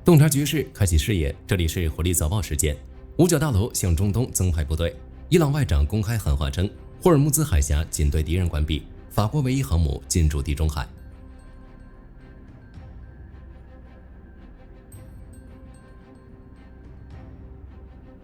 洞察局势，开启视野。这里是火力早报时间。五角大楼向中东增派部队。伊朗外长公开喊话称，霍尔木兹海峡仅对敌人关闭，法国唯一航母进驻地中海。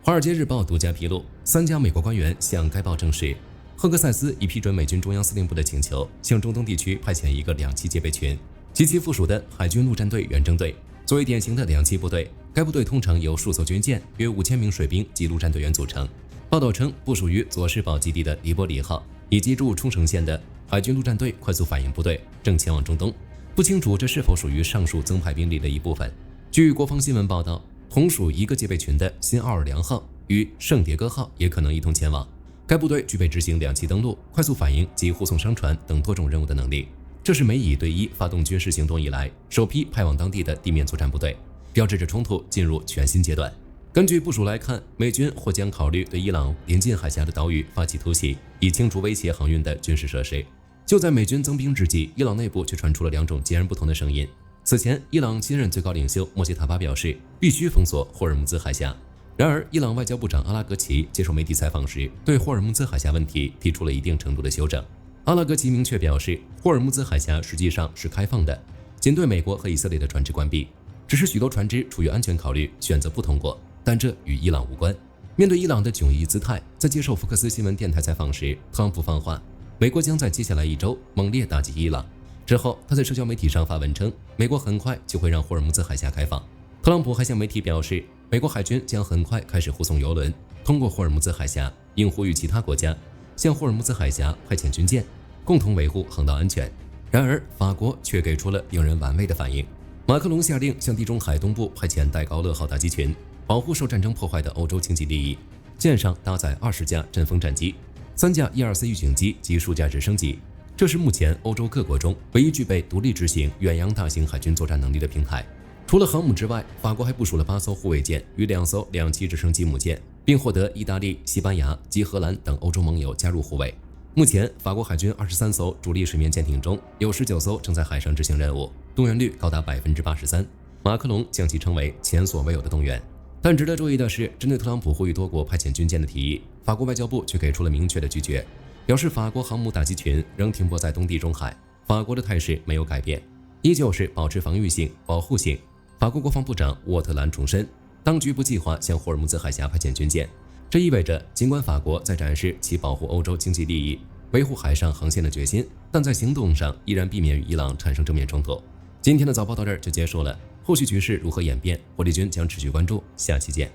华尔街日报独家披露，3家美国官员向该报证实，赫克塞斯已批准美军中央司令部的请求，向中东地区派遣一个2栖戒备群及其附属的海军陆战队远征队。作为典型的2栖部队，该部队通常由数艘军舰、约5000名水兵及陆战队员组成。报道称，部署于佐世保基地的黎波里号以及驻冲绳县的海军陆战队快速反应部队正前往中东。不清楚这是否属于上述增派兵力的一部分。据国防新闻报道，同属一个戒备群的新奥尔良号与圣迭戈号也可能一同前往。该部队具备执行2栖登陆、快速反应及护送商船等多种任务的能力。这是美以对伊发动军事行动以来首批派往当地的地面作战部队，标志着冲突进入全新阶段。根据部署来看，美军或将考虑对伊朗临近海峡的岛屿发起突袭，以清除威胁航运的军事设施。就在美军增兵之际，伊朗内部却传出了2种截然不同的声音。此前，伊朗新任最高领袖莫谢塔巴表示，必须封锁霍尔木兹海峡。然而，伊朗外交部长阿拉格齐接受媒体采访时，对霍尔木兹海峡问题提出了一定程度的修正。阿拉格齐明确表示，霍尔木兹海峡实际上是开放的，仅对美国和以色列的船只关闭，只是许多船只出于安全考虑选择不通过，但这与伊朗无关。面对伊朗的迥异姿态，在接受福克斯新闻电台采访时，特朗普放话，美国将在接下来1周猛烈打击伊朗。之后，他在社交媒体上发文称，美国很快就会让霍尔木兹海峡开放。特朗普还向媒体表示，美国海军将很快开始护送油轮通过霍尔木兹海峡，并呼吁其他国家向霍尔木兹海峡派遣军舰，共同维护航道安全。然而，法国却给出了令人玩味的反应。马克龙下令向地中海东部派遣戴高乐号打击群，保护受战争破坏的欧洲经济利益。舰上搭载20架阵风战机、3架伊尔斯预警机及数架直升机。这是目前欧洲各国中唯一具备独立执行远洋大型海军作战能力的平台。除了航母之外，法国还部署了8艘护卫舰与2艘2栖直升机母舰，并获得意大利、西班牙及荷兰等欧洲盟友加入护卫。目前，法国海军23艘主力水面舰艇中有19艘正在海上执行任务，动员率高达83%。马克龙将其称为前所未有的动员。但值得注意的是，针对特朗普呼吁多国派遣军舰的提议，法国外交部却给出了明确的拒绝，表示法国航母打击群仍停泊在东地中海，法国的态势没有改变，依旧是保持防御性、保护性。法国国防部长沃特兰重申，当局不计划向霍尔木兹海峡派遣军舰。这意味着，尽管法国在展示其保护欧洲经济利益、维护海上航线的决心，但在行动上依然避免与伊朗产生正面冲突。今天的早报到这儿就结束了，后续局势如何演变，火力军将持续关注。下期见。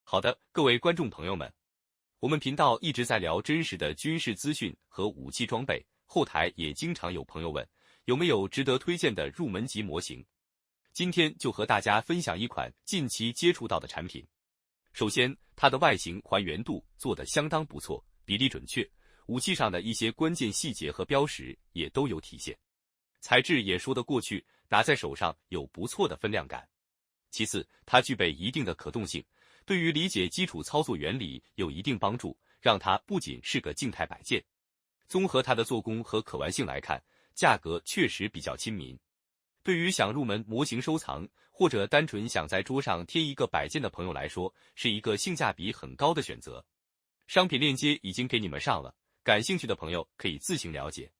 好的，各位观众朋友们，我们频道一直在聊真实的军事资讯和武器装备，后台也经常有朋友问，有没有值得推荐的入门级模型？今天就和大家分享一款近期接触到的产品。首先，它的外形还原度做得相当不错，比例准确，武器上的一些关键细节和标识也都有体现，材质也说得过去，拿在手上有不错的分量感。其次，它具备一定的可动性，对于理解基础操作原理有一定帮助，让它不仅是个静态摆件。综合它的做工和可玩性来看，价格确实比较亲民。对于想入门模型收藏，或者单纯想在桌上贴一个摆件的朋友来说，是一个性价比很高的选择。商品链接已经给你们上了，感兴趣的朋友可以自行了解。